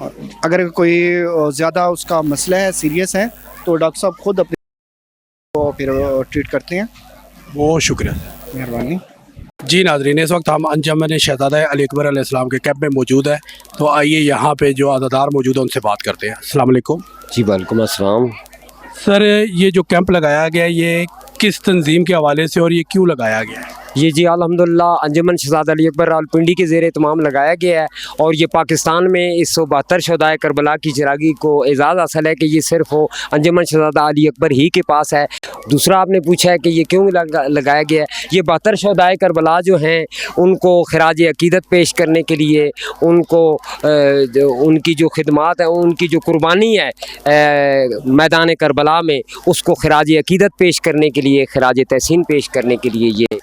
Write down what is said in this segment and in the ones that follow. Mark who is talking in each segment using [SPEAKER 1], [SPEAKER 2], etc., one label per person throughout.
[SPEAKER 1] اگر کوئی زیادہ اس کا مسئلہ ہے سیریس ہے تو ڈاکٹر صاحب خود اپنے کو پھر ٹریٹ کرتے ہیں.
[SPEAKER 2] بہت شکریہ.
[SPEAKER 1] مہربانی.
[SPEAKER 2] جی ناظرین، اس وقت ہم انجمن شہزادہ علی اکبر علیہ السلام کے کیمپ میں موجود ہیں، تو آئیے یہاں پہ جو عزادار موجود ہیں ان سے بات کرتے ہیں. السلام علیکم.
[SPEAKER 3] جی وعلیکم السلام.
[SPEAKER 2] سر، یہ جو کیمپ لگایا گیا ہے یہ کس تنظیم کے حوالے سے اور یہ کیوں لگایا گیا ہے؟
[SPEAKER 3] یہ جی الحمدللہ انجمن شہزادہ علی اکبر راولپنڈی کے زیر اہتمام لگایا گیا ہے، اور یہ پاکستان میں 172 شہدائے کربلا کی چراغی کو اعزاز حاصل ہے کہ یہ صرف انجمن شہزادہ علی اکبر ہی کے پاس ہے. دوسرا آپ نے پوچھا ہے کہ یہ کیوں لگایا گیا ہے. یہ 72 شہدائے کربلا جو ہیں ان کو خراج عقیدت پیش کرنے کے لیے، ان کو ان کی جو خدمات ہیں، ان کی جو قربانی ہے میدان کربلا میں، اس کو خراج عقیدت پیش کرنے کے لیے، خراج تحسین پیش کرنے کے لیے یہ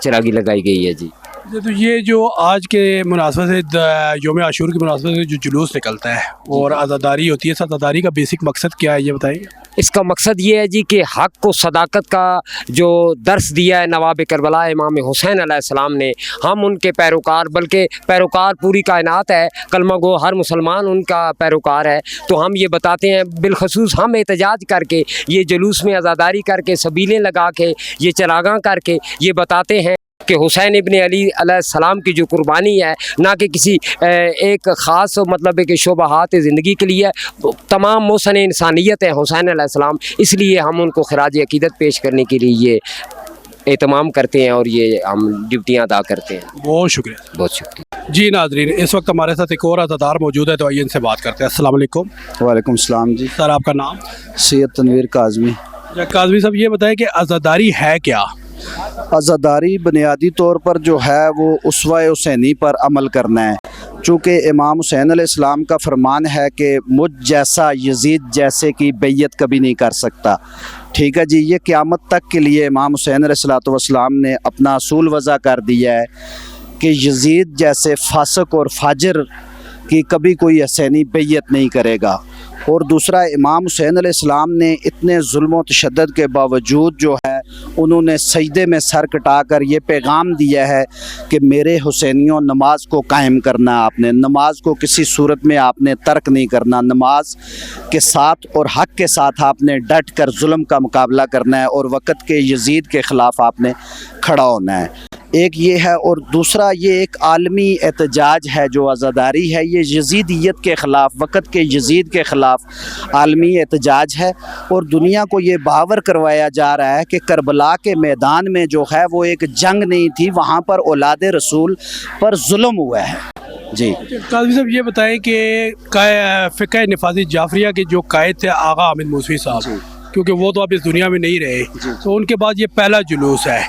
[SPEAKER 3] چراغی لگائی گئی ہے. جی
[SPEAKER 2] تو یہ جو آج کے مناسبت سے یوم عاشور کی مناسبت سے جو جلوس نکلتا ہے اور عزاداری ہوتی ہے، اس عزاداری کا بیسک مقصد کیا ہے یہ بتائیں گے؟
[SPEAKER 3] اس کا مقصد یہ ہے جی کہ حق کو صداقت کا جو درس دیا ہے نواب کربلا امام حسین علیہ السلام نے، ہم ان کے پیروکار، بلکہ پیروکار پوری کائنات ہے، کلمہ گو ہر مسلمان ان کا پیروکار ہے. تو ہم یہ بتاتے ہیں، بالخصوص ہم احتجاج کر کے، یہ جلوس میں عزاداری کر کے، سبیلیں لگا کے، یہ چراغاں کر کے یہ بتاتے ہیں کہ حسین ابن علی علیہ السلام کی جو قربانی ہے نہ کہ کسی ایک خاص مطلب ہے کہ شبہات زندگی کے لیے، تمام محسن انسانیت ہے حسین علیہ السلام. اس لیے ہم ان کو خراج عقیدت پیش کرنے کے لیے یہ اہتمام کرتے ہیں اور یہ ہم ڈیوٹیاں ادا کرتے ہیں.
[SPEAKER 2] بہت شکریہ.
[SPEAKER 3] بہت شکریہ.
[SPEAKER 2] جی ناظرین، اس وقت ہمارے ساتھ ایک اور عزادار موجود ہے، تو آئیے ان سے بات کرتے ہیں. السلام علیکم.
[SPEAKER 4] وعلیکم السلام. جی
[SPEAKER 2] سر، آپ کا نام؟
[SPEAKER 4] سید تنویر کاظمی.
[SPEAKER 2] کاظمی صاحب، یہ بتائیں کہ عزاداری ہے کیا؟
[SPEAKER 4] عزاداری بنیادی طور پر جو ہے وہ اسوہ حسینی پر عمل کرنا ہے، چونکہ امام حسین علیہ السلام کا فرمان ہے کہ مجھ جیسا یزید جیسے کی بیعت کبھی نہیں کر سکتا. ٹھیک ہے جی. یہ قیامت تک کے لیے امام حسین علیہ السلام نے اپنا اصول وضع کر دیا ہے کہ یزید جیسے فاسق اور فاجر کی کبھی کوئی حسینی بیعت نہیں کرے گا. اور دوسرا، امام حسین علیہ السلام نے اتنے ظلم و تشدد کے باوجود جو ہے انہوں نے سجدے میں سر کٹا کر یہ پیغام دیا ہے کہ میرے حسینیوں، نماز کو قائم کرنا ہے، آپ نے نماز کو کسی صورت میں آپ نے ترک نہیں کرنا، نماز کے ساتھ اور حق کے ساتھ آپ نے ڈٹ کر ظلم کا مقابلہ کرنا ہے اور وقت کے یزید کے خلاف آپ نے کھڑا ہونا ہے. ایک یہ ہے، اور دوسرا یہ ایک عالمی احتجاج ہے جو عزاداری ہے، یہ یزیدیت کے خلاف، وقت کے یزید کے خلاف عالمی احتجاج ہے. اور دنیا کو یہ باور کروایا جا رہا ہے کہ کربلا کے میدان میں جو ہے وہ ایک جنگ نہیں تھی، وہاں پر اولاد رسول پر ظلم ہوا ہے. جی
[SPEAKER 2] قاضی صاحب، یہ بتائیں کہ فقہ نفاذی جعفریہ کے جو قائد تھے آغا حامد موسوی صاحب، کیونکہ وہ تو اب اس دنیا میں نہیں رہے، تو ان کے بعد یہ پہلا جلوس ہے،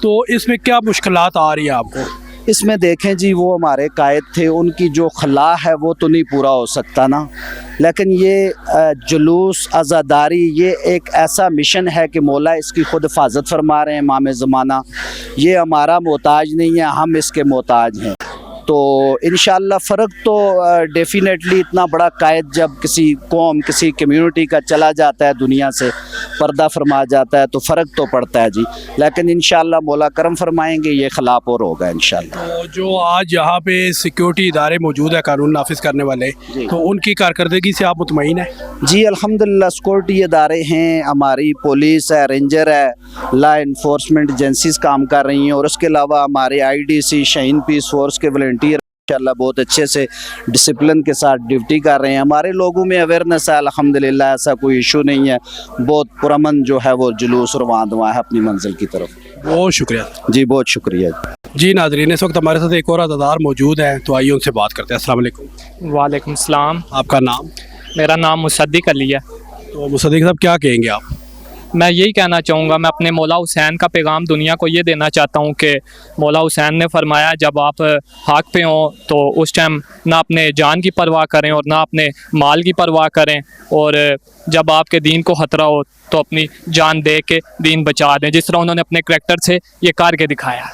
[SPEAKER 2] تو اس میں کیا مشکلات آ رہی ہیں آپ کو؟
[SPEAKER 4] اس میں دیکھیں جی، وہ ہمارے قائد تھے، ان کی جو خلا ہے وہ تو نہیں پورا ہو سکتا نا، لیکن یہ جلوس عزاداری یہ ایک ایسا مشن ہے کہ مولا اس کی خود حفاظت فرما رہے ہیں امام زمانہ. یہ ہمارا محتاج نہیں ہے، ہم اس کے محتاج ہیں. تو انشاءاللہ فرق تو ڈیفینیٹلی، اتنا بڑا قائد جب کسی قوم، کسی کمیونٹی کا چلا جاتا ہے، دنیا سے پردہ فرما جاتا ہے، تو فرق تو پڑتا ہے جی. لیکن انشاءاللہ مولا کرم فرمائیں گے، یہ خلاف اور ہوگا انشاءاللہ.
[SPEAKER 2] تو جو آج یہاں پہ سیکیورٹی ادارے موجود ہیں، قانون نافذ کرنے والے، تو ان کی کارکردگی سے آپ مطمئن ہیں؟
[SPEAKER 4] جی الحمدللہ، سیکورٹی ادارے ہیں، ہماری پولیس ہے، رینجر ہے، لا انفورسمنٹ ایجنسیز کام کر رہی ہیں، اور اس کے علاوہ ہمارے IDC شاہین پیس فورس کے والنٹیئر انشاءاللہ بہت اچھے سے ڈسپلن کے ساتھ ڈیوٹی کر رہے ہیں. ہمارے لوگوں میں اویئرنیس ہے الحمدللہ، ایسا کوئی ایشو نہیں ہے. بہت پرامن جو ہے وہ جلوس رواں دواں ہے اپنی منزل کی طرف.
[SPEAKER 2] بہت شکریہ.
[SPEAKER 4] جی بہت شکریہ.
[SPEAKER 2] جی ناظرین، اس وقت ہمارے ساتھ ایک اور عزادار موجود ہیں، تو آئیے ان سے بات کرتے ہیں. السلام علیکم.
[SPEAKER 5] وعلیکم السلام.
[SPEAKER 2] آپ کا نام؟
[SPEAKER 5] میرا نام مصدق علی ہے.
[SPEAKER 2] تو مصدق صاحب، کیا کہیں گے آپ؟
[SPEAKER 5] میں یہی کہنا چاہوں گا، میں اپنے مولا حسین کا پیغام دنیا کو یہ دینا چاہتا ہوں کہ مولا حسین نے فرمایا جب آپ حق پہ ہوں تو اس ٹائم نہ اپنے جان کی پرواہ کریں اور نہ اپنے مال کی پرواہ کریں، اور جب آپ کے دین کو خطرہ ہو تو اپنی جان دے کے دین بچا دیں، جس طرح انہوں نے اپنے کریکٹر سے یہ کر کے دکھایا.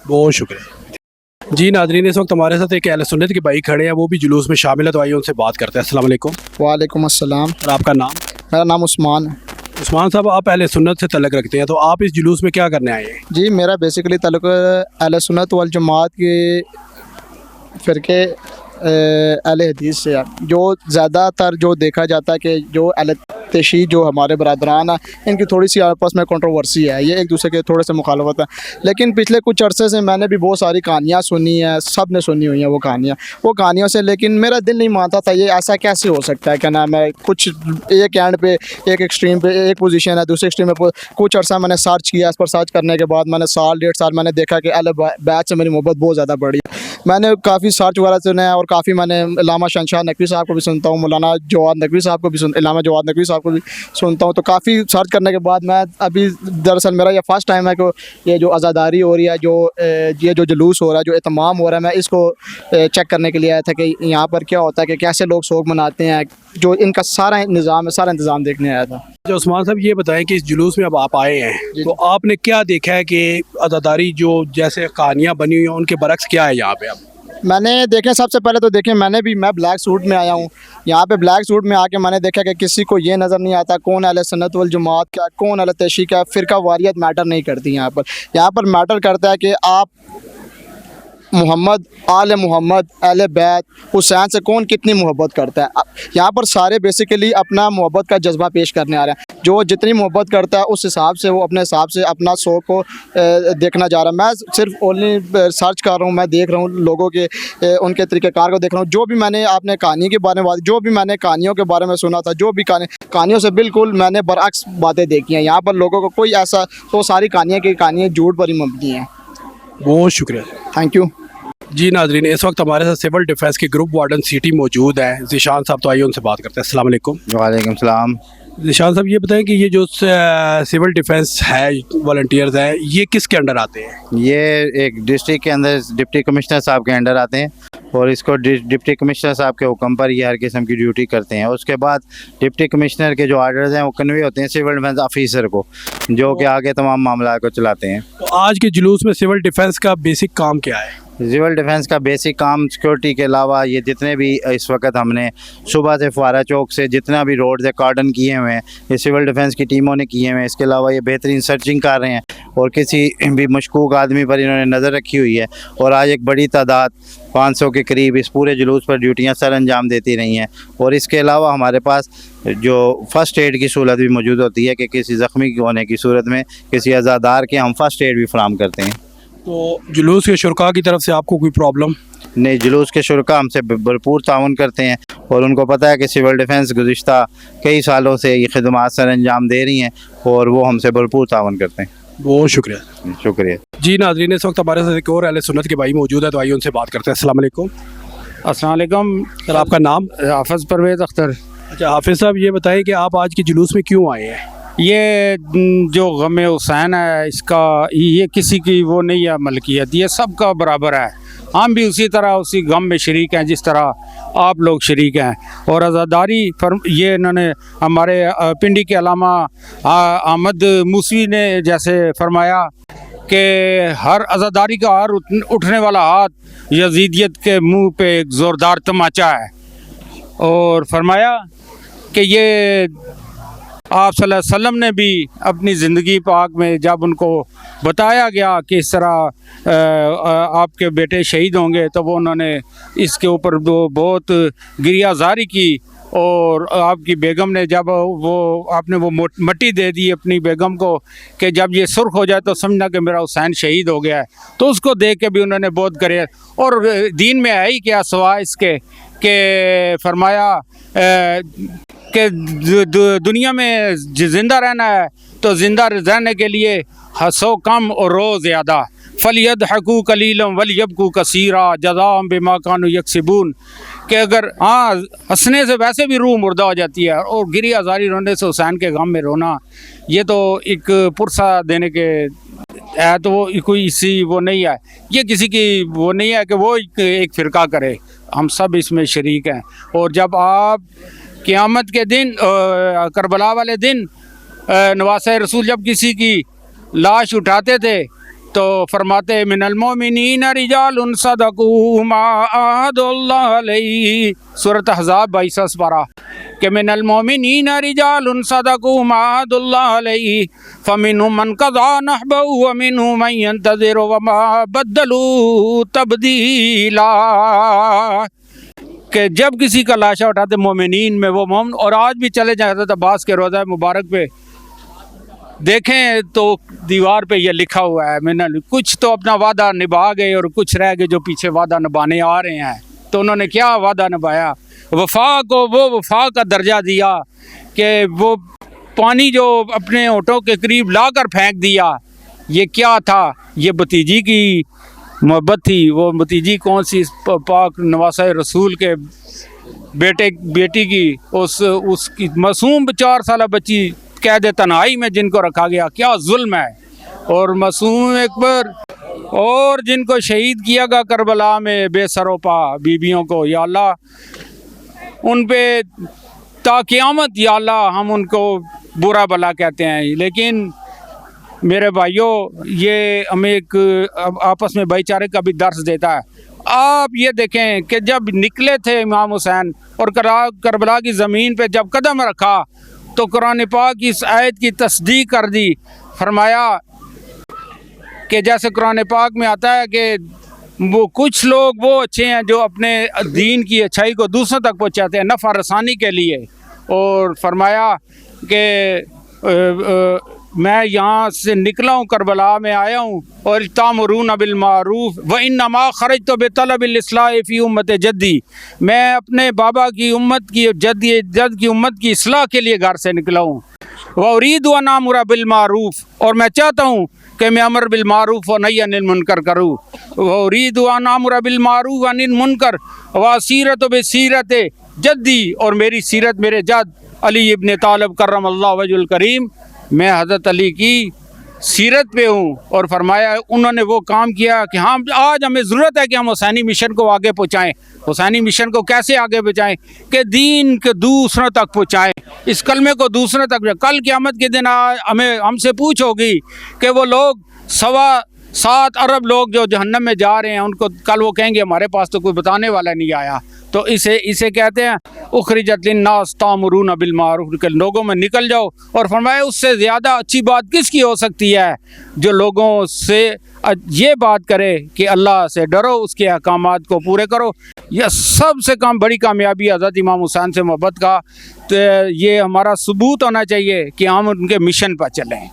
[SPEAKER 2] بہت شکریہ. جی ناظرین، اس وقت ہمارے ساتھ ایک اہل سنت کے بھائی کھڑے ہیں، وہ بھی جلوس میں شامل ہے، تو آئیے ان سے بات کرتے ہیں. السلام علیکم.
[SPEAKER 1] وعلیکم السلام.
[SPEAKER 2] اور آپ کا نام؟
[SPEAKER 1] میرا نام عثمان ہے.
[SPEAKER 2] عثمان صاحب، آپ اہل سنت سے تعلق رکھتے ہیں، تو آپ اس جلوس میں کیا کرنے آئے ہیں؟
[SPEAKER 1] جی میرا بیسیکلی تعلق اہل سنت والجماعت کے فرقے اہل حدیث سے ہے. جو زیادہ تر جو دیکھا جاتا ہے کہ جو اہل تشیع جو ہمارے برادران ہیں ان کی تھوڑی سی آپس میں کنٹروورسی ہے, یہ ایک دوسرے کے تھوڑے سے مخالفت ہے. لیکن پچھلے کچھ عرصے سے میں نے بھی بہت ساری کہانیاں سنی ہیں, سب نے سنی ہوئی ہیں وہ کہانیوں سے, لیکن میرا دل نہیں مانتا تھا یہ ایسا کیسے ہو سکتا ہے. کیا نام ہے, کچھ ایک اینڈ پہ ایک ایکسٹریم پہ ایک پوزیشن ہے, دوسرے ایکسٹریم پہ کچھ عرصہ میں نے سرچ کیا. اس پر سرچ کرنے کے بعد میں نے سال 1.5 سال میں نے دیکھا کہ اہل بیت سے میری محبت بہت زیادہ بڑھی. میں نے کافی سرچ وغیرہ سنے ہیں اور کافی میں نے علامہ شہنشاہ نقوی صاحب کو بھی سنتا ہوں, مولانا جواد نقوی صاحب کو بھی علامہ جواد نقوی صاحب کو بھی سنتا ہوں. تو کافی سرچ کرنے کے بعد میں ابھی دراصل میرا یہ فرسٹ ٹائم ہے کہ یہ جو عزاداری ہو رہی ہے, یہ جو جلوس ہو رہا ہے, جو اہتمام ہو رہا ہے, میں اس کو چیک کرنے کے لیے آیا تھا کہ یہاں پر کیا ہوتا ہے, کہ کیسے لوگ سوگ مناتے ہیں, جو ان کا سارا نظام ہے, سارا انتظام دیکھنے آیا تھا.
[SPEAKER 2] جو عثمان صاحب یہ بتائیں کہ اس جلوس میں اب آپ آئے ہیں تو آپ نے کیا دیکھا ہے کہ عزاداری جو جیسے کہانیاں بنی ہوئی ہیں ان کے برعکس کیا ہے یہاں پہ؟ اب
[SPEAKER 1] میں نے دیکھیں, سب سے پہلے تو دیکھیں میں بلیک سوٹ میں آیا ہوں. یہاں پہ بلیک سوٹ میں آ کے میں نے دیکھا کہ کسی کو یہ نظر نہیں آتا کون اہل سنت والجماعت کا, کون اہل تشیع کا. فرقہ واریت میٹر نہیں کرتی یہاں پر میٹر کرتا ہے کہ آپ محمد, آل محمد, اہل بیت, حسین سے کون کتنی محبت کرتا ہے. یہاں پر سارے بیسیکلی اپنا محبت کا جذبہ پیش کرنے آ رہے ہیں. جو جتنی محبت کرتا ہے اس حساب سے وہ اپنے حساب سے اپنا سوگ کو دیکھنا جا رہا ہے. میں صرف اونلی سرچ کر رہا ہوں, میں دیکھ رہا ہوں لوگوں کے ان کے طریقہ کار کو دیکھ رہا ہوں. جو بھی میں نے آپ نے کہانی کے بارے میں جو بھی میں نے کہانیوں کے بارے میں سنا تھا, جو بھی کہانیوں سے بالکل میں نے برعکس باتیں دیکھی ہیں. یہاں پر لوگوں کو کوئی ایسا, تو ساری کہانیاں جھوٹ پر ہی مبنی ہیں.
[SPEAKER 2] بہت شکریہ,
[SPEAKER 1] تھینک یو.
[SPEAKER 2] جی ناظرین, اس وقت ہمارے ساتھ سول ڈیفینس کے گروپ وارڈن سٹی موجود ہیں, ذیشان صاحب. تو آئیے ان سے بات کرتے ہیں. السلام علیکم.
[SPEAKER 4] وعلیکم السلام.
[SPEAKER 2] ذیشان صاحب یہ بتائیں کہ یہ جو سول ڈیفینس ہے, والنٹیئرز ہیں, یہ کس کے انڈر آتے ہیں؟
[SPEAKER 6] یہ ایک ڈسٹرکٹ کے اندر ڈپٹی کمشنر صاحب کے انڈر آتے ہیں اور اس کو ڈپٹی کمشنر صاحب کے حکم پر یہ ہر قسم کی ڈیوٹی کرتے ہیں. اس کے بعد ڈپٹی کمشنر کے جو آرڈرز ہیں وہ کنوے ہوتے ہیں سول ڈیفینس آفیسر کو, جو کہ آگے تمام معاملات کو چلاتے ہیں.
[SPEAKER 2] تو آج کے جلوس میں سول ڈیفینس کا بیسک کام کیا ہے؟
[SPEAKER 6] سول ڈیفینس کا بیسک کام سیکورٹی کے علاوہ یہ جتنے بھی اس وقت ہم نے صبح سے فوارہ چوک سے جتنا بھی روڈ سے کارڈن کیے ہوئے ہیں یہ سول ڈیفینس کی ٹیموں نے کیے ہوئے ہیں. اس کے علاوہ یہ بہترین سرچنگ کر رہے ہیں اور کسی بھی مشکوک آدمی پر انہوں نے نظر رکھی ہوئی ہے. اور آج ایک بڑی تعداد 500 کے قریب اس پورے جلوس پر ڈیوٹیاں سر انجام دیتی رہی ہیں. اور اس کے علاوہ ہمارے پاس جو فرسٹ ایڈ کی سہولت بھی موجود ہوتی ہے کہ کسی زخمی ہونے کی صورت میں کسی عزادار کے ہم فرسٹ ایڈ بھی فراہم کرتے ہیں.
[SPEAKER 2] تو جلوس کے شرکاء کی طرف سے آپ کو کوئی پرابلم
[SPEAKER 6] نہیں؟ جلوس کے شرکاء ہم سے بھرپور تعاون کرتے ہیں اور ان کو پتہ ہے کہ سول ڈیفینس گزشتہ کئی سالوں سے یہ خدمات سر انجام دے رہی ہیں اور وہ ہم سے بھرپور تعاون کرتے ہیں.
[SPEAKER 2] بہت شکریہ.
[SPEAKER 6] شکریہ.
[SPEAKER 2] جی ناظرین, اس وقت ہمارے ساتھ ایک اور اہل سنت کے بھائی موجود ہے, تو آئیے ان سے بات کرتے ہیں. السلام علیکم.
[SPEAKER 7] السلام علیکم.
[SPEAKER 2] سر آپ کا نام؟
[SPEAKER 7] حافظ پرویز اختر.
[SPEAKER 2] اچھا حافظ صاحب, یہ بتائیں کہ آپ آج کے جلوس میں کیوں آئے ہیں؟
[SPEAKER 7] یہ جو غم حسین ہے اس کا یہ کسی کی وہ نہیں ہے ملکیت, یہ سب کا برابر ہے. ہم بھی اسی طرح اسی غم میں شریک ہیں جس طرح آپ لوگ شریک ہیں. اور عزاداری یہ انہوں نے ہمارے پنڈی کے علامہ احمد موسوی نے جیسے فرمایا کہ ہر عزاداری کا ہر اٹھنے والا ہاتھ یزیدیت کے منہ پہ ایک زوردار تماچا ہے. اور فرمایا کہ یہ آپ صلی اللہ علیہ وسلم نے بھی اپنی زندگی پاک میں جب ان کو بتایا گیا کہ اس طرح آپ کے بیٹے شہید ہوں گے تو وہ انہوں نے اس کے اوپر بہت گریہ زاری کی. اور آپ کی بیگم نے جب آپ نے وہ مٹی دے دی اپنی بیگم کو کہ جب یہ سرخ ہو جائے تو سمجھنا کہ میرا حسین شہید ہو گیا ہے. تو اس کو دیکھ کے بھی انہوں نے بہت کرے. اور دین میں ہے ہی کیا سوائے اس کے کہ فرمایا کہ دنیا میں زندہ رہنا ہے تو زندہ رہنے کے لیے ہنسو کم اور رو زیادہ. فَلْيَضْحَكُوا قَلِيلًا وَلْيَبْكُوا كَثِيرًا جَزَاءً بِمَا كَانُوا يَكْسِبُونَ. کہ اگر ہنسنے سے ویسے بھی روح مردہ ہو جاتی ہے اور گریہ زاری رونے سے حسین کے غم میں رونا یہ تو ایک پرسہ دینے کے ہے. تو وہ کوئی اسی وہ نہیں ہے, یہ کسی کی وہ نہیں ہے کہ وہ ایک فرقہ کرے. ہم سب اس میں شریک ہیں. اور جب آپ قیامت کے دن کربلا والے دن نواسہ رسول جب کسی کی لاش اٹھاتے تھے تو فرماتے من المومنین رجال صدقوا ما عاهدوا اللہ علیہ, سورۃ احزاب 22 پارہ, کہ من المومنین رجال صدقوا ما عاهدوا اللہ علیہ فمنهم من قضى نحبه ومنهم من ينتظر وما بدلوا تبدیلا. کہ جب کسی کا لاشا اٹھاتے مومنین میں وہ مومن، اور آج بھی چلے جائیں حضرت عباس کے روضہ مبارک پہ دیکھیں تو دیوار پہ یہ لکھا ہوا ہے، میں نے کچھ تو اپنا وعدہ نبھا گئے اور کچھ رہ گئے جو پیچھے وعدہ نبھانے آ رہے ہیں. تو انہوں نے کیا وعدہ نبھایا؟ وفا کو وہ وفا کا درجہ دیا کہ وہ پانی جو اپنے ہونٹوں کے قریب لا کر پھینک دیا، یہ کیا تھا؟ یہ بھتیجی کی محبت تھی. وہ بھتیجی کون سی؟ پاک نواسہ رسول کے بیٹی کی، اس کی معصوم 4 سالہ بچی قید تنہائی میں جن کو رکھا گیا، کیا ظلم ہے. اور معصوم اکبر اور جن کو شہید کیا گیا کربلا میں بے سروپا بیویوں کو، یا اللہ ان پہ تا قیامت یا اللہ ہم ان کو برا بلا کہتے ہیں. لیکن میرے بھائیوں، یہ ہمیں ایک آپس میں بھائی چارے کا بھی درس دیتا ہے. آپ یہ دیکھیں کہ جب نکلے تھے امام حسین اور کربلا کی زمین پہ جب قدم رکھا تو قرآن پاک کی اس آیت کی تصدیق کر دی. فرمایا کہ جیسے قرآن پاک میں آتا ہے کہ وہ کچھ لوگ وہ اچھے ہیں جو اپنے دین کی اچھائی کو دوسروں تک پہنچاتے ہیں نفع رسانی کے لیے، اور فرمایا کہ میں یہاں سے نکلا ہوں، کربلا میں آیا ہوں، اور تامرون بالمعروف وانما خرجت بطلب الاصلاح فی امت جدی، میں اپنے بابا کی امت کی جد کی امت کی اصلاح کے لیے گھر سے نکلا ہوں. وارید ان امر بالمعروف، اور میں چاہتا ہوں کہ میں امر بالمعروف و نہی عن المنکر کروں. وارید ان امر بالمعروف عن المنکر واسیرت بسیرت جدی، اور میری سیرت میرے جد علی ابن طالب کرم اللہ وجہ الکریم، میں حضرت علی کی سیرت پہ ہوں. اور فرمایا انہوں نے وہ کام کیا کہ ہم آج ہمیں ضرورت ہے کہ ہم حسینی مشن کو آگے پہنچائیں. حسینی مشن کو کیسے آگے پہنچائیں؟ کہ دین کے دوسروں تک پہنچائیں، اس کلمے کو دوسروں تک پہنچائیں. کل قیامت کے دن ہم سے پوچھو گی کہ وہ لوگ 7.25 ارب لوگ جو جہنم میں جا رہے ہیں، ان کو کل وہ کہیں گے ہمارے پاس تو کوئی بتانے والا نہیں آیا. تو اسے کہتے ہیں اخرجت للناس تامرون بالمعروف، کہ لوگوں میں نکل جاؤ. اور فرمایا اس سے زیادہ اچھی بات کس کی ہو سکتی ہے جو لوگوں سے یہ بات کرے کہ اللہ سے ڈرو، اس کے احکامات کو پورے کرو. یہ سب سے بڑی کامیابی حضرت امام حسین سے محبت کا. تو یہ ہمارا ثبوت ہونا چاہیے کہ ہم ان کے مشن پر چلیں.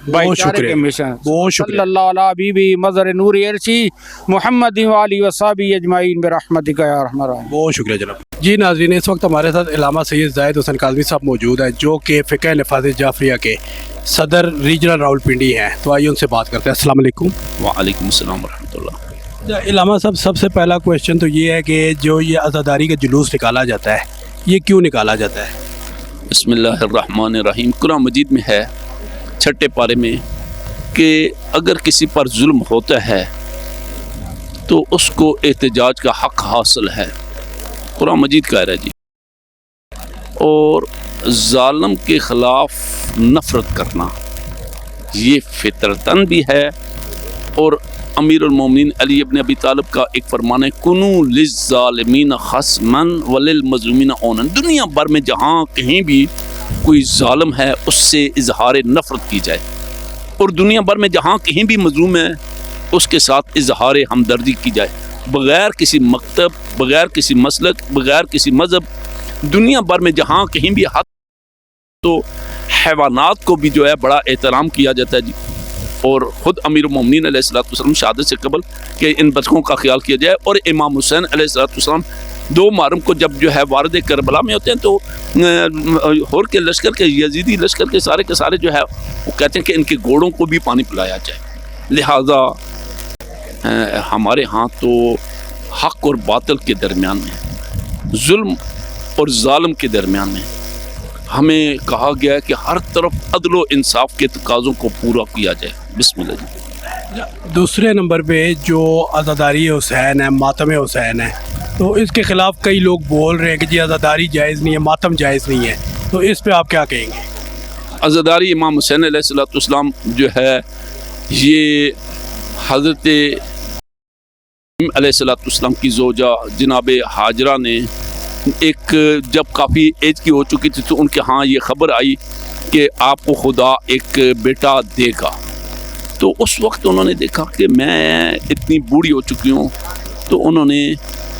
[SPEAKER 2] بہت شکریہ، بہت شکریہ.
[SPEAKER 7] صلی اللہ علیہ حبیبی مظہر نور عرشی محمد والی وصحبہ اجمعین برحمتک یا ارحم الراحمین.
[SPEAKER 2] بہت شکریہ جناب. جی ناظرین، اس وقت ہمارے ساتھ علامہ سید زاہد حسین کاظمی صاحب موجود ہیں جو کہ فقہ نفاذ جعفریہ کے صدر ریجنل راولپنڈی ہیں. تو آئیے ان سے بات کرتے ہیں. السلام علیکم.
[SPEAKER 8] وعلیکم السلام ورحمۃ اللہ.
[SPEAKER 2] علامہ صاحب، سب سے پہلا کویشچن تو یہ ہے کہ جو یہ عزاداری کا جلوس نکالا جاتا ہے، یہ کیوں نکالا جاتا ہے؟
[SPEAKER 8] بسم اللہ الرحمن الرحیم. قرآن مجید میں ہے 6 پارے میں کہ اگر کسی پر ظلم ہوتا ہے تو اس کو احتجاج کا حق حاصل ہے. قرآن مجید کہہ رہا ہے جی. اور ظالم کے خلاف نفرت کرنا یہ فطرتاً بھی ہے. اور امیر المومنین علی ابن ابی طالب کا ایک فرمان ہے کنو للظالمین خصما وللمظلومین عونا. دنیا بھر میں جہاں کہیں بھی کوئی ظالم ہے اس سے اظہار نفرت کی جائے، اور دنیا بھر میں جہاں کہیں بھی مظلوم ہے اس کے ساتھ اظہار ہمدردی کی جائے، بغیر کسی مکتب، بغیر کسی مسلک، بغیر کسی مذہب. دنیا بھر میں جہاں کہیں بھی حد تو حیوانات کو بھی جو ہے بڑا احترام کیا جاتا ہے جی. اور خود امیر المومنین علیہ الصلوۃ والسلام شہادت سے قبل کہ ان بچوں کا خیال کیا جائے. اور امام حسین علیہ الصلوۃ والسلام 2 محرم کو جب جو ہے وارد کربلا میں ہوتے ہیں تو ہور کے لشکر کے یزیدی لشکر کے سارے جو ہے وہ کہتے ہیں کہ ان کے گھوڑوں کو بھی پانی پلایا جائے. لہذا ہمارے ہاں تو حق اور باطل کے درمیان میں، ظلم اور ظالم کے درمیان میں ہمیں کہا گیا ہے کہ ہر طرف عدل و انصاف کے تقاضوں کو پورا کیا جائے. بسم اللہ جی.
[SPEAKER 2] دوسرے نمبر پہ جو عزاداری حسین ہے، ماتم حسین ہے، تو اس کے خلاف کئی لوگ بول رہے ہیں کہ جی عزاداری جائز نہیں ہے، ماتم جائز نہیں ہے. تو اس پہ آپ کیا کہیں گے؟
[SPEAKER 8] عزاداری امام حسین علیہ الصلوۃ والسلام جو ہے یہ حضرت علیہ الصلوۃ والسلام کی زوجہ جناب حاجرہ نے ایک جب کافی ایج کی ہو چکی تھی تو ان کے ہاں یہ خبر آئی کہ آپ کو خدا ایک بیٹا دے گا. تو اس وقت انہوں نے دیکھا کہ میں اتنی بوڑھی ہو چکی ہوں، تو انہوں نے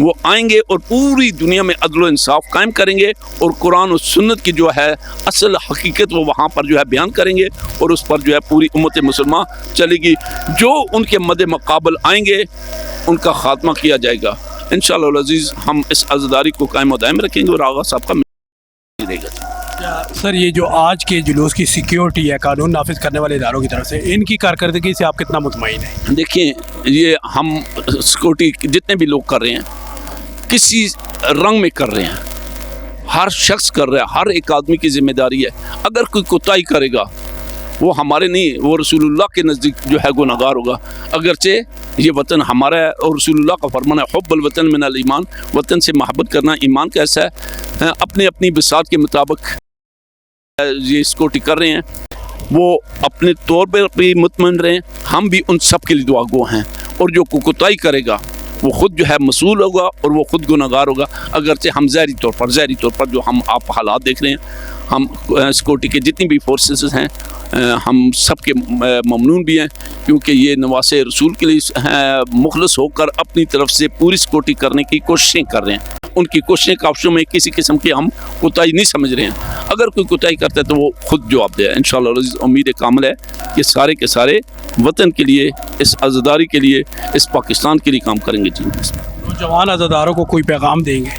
[SPEAKER 8] وہ آئیں گے اور پوری دنیا میں عدل و انصاف قائم کریں گے اور قرآن و سنت کی جو ہے اصل حقیقت وہ وہاں پر جو ہے بیان کریں گے اور اس پر جو ہے پوری امت مسلمہ چلے گی. جو ان کے مد مقابل آئیں گے ان کا خاتمہ کیا جائے گا. انشاءاللہ العزیز ہم اس عزاداری کو قائم و دائم رکھیں گے اور آغا صاحب کا رہے گا.
[SPEAKER 2] سر یہ جو آج کے جلوس کی سیکیورٹی ہے قانون نافذ کرنے والے اداروں کی طرف سے، ان کی کارکردگی سے آپ کتنا مطمئن ہیں؟
[SPEAKER 8] دیکھیں یہ ہم سیکورٹی جتنے بھی لوگ کر رہے ہیں کسی رنگ میں کر رہے ہیں، ہر شخص کر رہا ہے، ہر ایک آدمی کی ذمہ داری ہے. اگر کوئی کوتاہی کرے گا وہ ہمارے نہیں، وہ رسول اللہ کے نزدیک جو ہے گناہگار ہوگا. اگرچہ یہ وطن ہمارا ہے اور رسول اللہ کا فرمان ہے حب الوطن من الایمان، وطن سے محبت کرنا ایمان کا ایسا ہے. اپنے اپنی بساط کے مطابق یہ سیکورٹی کر رہے ہیں، وہ اپنے طور پر بھی مطمئن رہیں. ہم بھی ان سب کے لیے دعا گو ہیں اور جو کوتاہی کرے گا وہ خود جو ہے مسئول ہوگا اور وہ خود گناہگار ہوگا. اگرچہ ہم ظاہری طور پر جو ہم آپ حالات دیکھ رہے ہیں، ہم سیکورٹی کے جتنی بھی فورسز ہیں ہم سب کے ممنون بھی ہیں کیونکہ یہ نواز رسول کے لیے مخلص ہو کر اپنی طرف سے پوری سیکورٹی کرنے کی کوششیں کر رہے ہیں. ان کی کوششیں کاوشوں میں کسی قسم کی ہم کوتاہی نہیں سمجھ رہے ہیں. اگر کوئی کوتاہی کرتا ہے تو وہ خود جواب دے. انشاءاللہ العزیز امید کامل ہے کہ سارے کے سارے وطن کے لیے، اس عزاداری کے لیے، اس پاکستان کے لیے کام کریں گے. جی
[SPEAKER 2] نوجوان عزاداروں کو کوئی پیغام دیں گے؟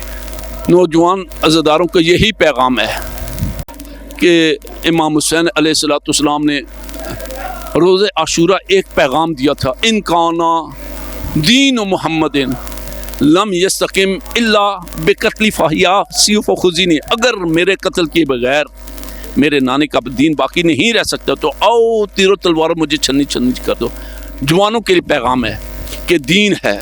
[SPEAKER 8] نوجوان عزاداروں کا یہی پیغام ہے کہ امام حسین علیہ السلام نے روز عاشورہ ایک پیغام دیا تھا، ان کانا دین محمد لم یستقم الا بقتل فاہیا سیوف و خزینی. اگر میرے قتل کیے بغیر میرے نانے کا دین باقی نہیں رہ سکتا تو آؤ تیر و تلواروں مجھے چھنی چھنی کر دو. جوانوں کے لیے پیغام ہے کہ دین ہے.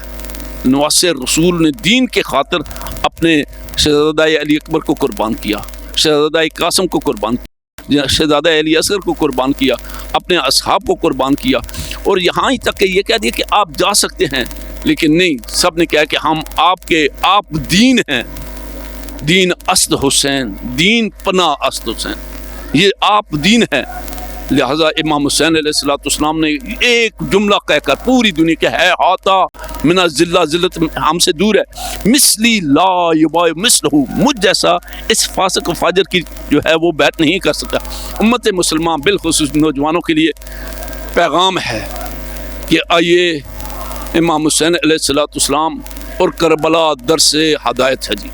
[SPEAKER 8] نواسر رسول نے دین کے خاطر اپنے شہزادہ علی اکبر کو قربان کیا، شہزادہ قاسم کو قربان کیا، شہزادہ علی اصغر کو قربان کیا، اپنے اصحاب کو قربان کیا. اور یہاں ہی تک کہ یہ کہہ دیا کہ آپ جا سکتے ہیں، لیکن نہیں، سب نے کہا کہ ہم آپ دین ہیں. دین اسد حسین، دین پناہ اسد حسین، یہ آپ دین ہے. لہذا امام حسین علیہ السلام نے ایک جملہ کہہ کر پوری دنیا کے ہے ہاتا من الذلہ، ذلت ہم سے دور ہے، مثلی لا یبا مثلہ، مجھ جیسا اس فاسق و فاجر کی جو ہے وہ بیعت نہیں کر سکتا. امت مسلمہ بالخصوص نوجوانوں کے لیے پیغام ہے کہ آئیے امام حسین علیہ السلام اور کربلا درس ہدایت ہے. جی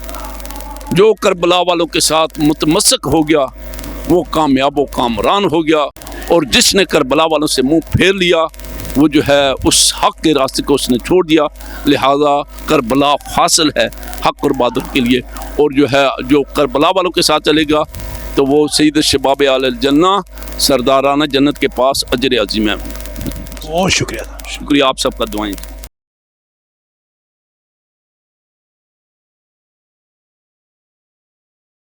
[SPEAKER 8] جو کربلا والوں کے ساتھ متمسک ہو گیا وہ کامیاب و کامران ہو گیا، اور جس نے کربلا والوں سے منہ پھیر لیا وہ جو ہے اس حق کے راستے کو اس نے چھوڑ دیا. لہذا کربلا حاصل ہے حق اور بادر کے لیے، اور جو ہے جو کربلا والوں کے ساتھ چلے گا تو وہ سید الشباب اعلی الجنہ، سردارانہ جنت کے پاس اجر عظیم ہے.
[SPEAKER 2] بہت شکریہ.
[SPEAKER 8] شکریہ آپ سب کا دعائیں.